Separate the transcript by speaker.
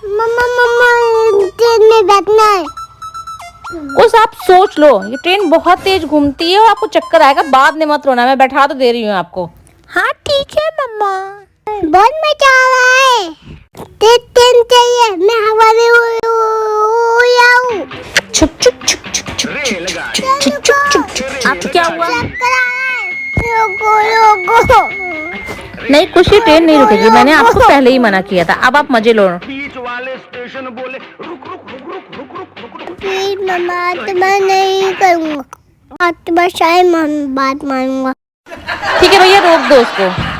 Speaker 1: मम्मा मम्मा train में बैठना है।
Speaker 2: कुछ आप सोच लो, ये ट्रेन बहुत तेज घूमती है और आपको चक्कर आएगा। बाद में मत रोना, मैं बैठा तो दे रही हूँ आपको।
Speaker 3: हाँ ठीक है मम्मा।
Speaker 1: बहुत मजा आ रहा है। ट्रेन चाहिए, मैं हवा में उड़ाऊं।
Speaker 2: छुक छुक छुक छुक छुक छुक छुक छुक छुक छुक।
Speaker 3: आपको क्या हुआ?
Speaker 1: चक्कर आ रहा है। रोको।
Speaker 2: नहीं कुछ ही ट्रेन नहीं रुकेगी, मैंने आपको पहले ही मना किया था। अब आप मजे लो।
Speaker 4: बीच वाले स्टेशन बोले रुक रुक रुक रुक रुक रुक रुक रुक।
Speaker 1: प्लीज मम्मा, तो मैं नहीं करूँगा। आज तो बस बात मानूंगा।
Speaker 2: ठीक है भैया, रोक दो उसको।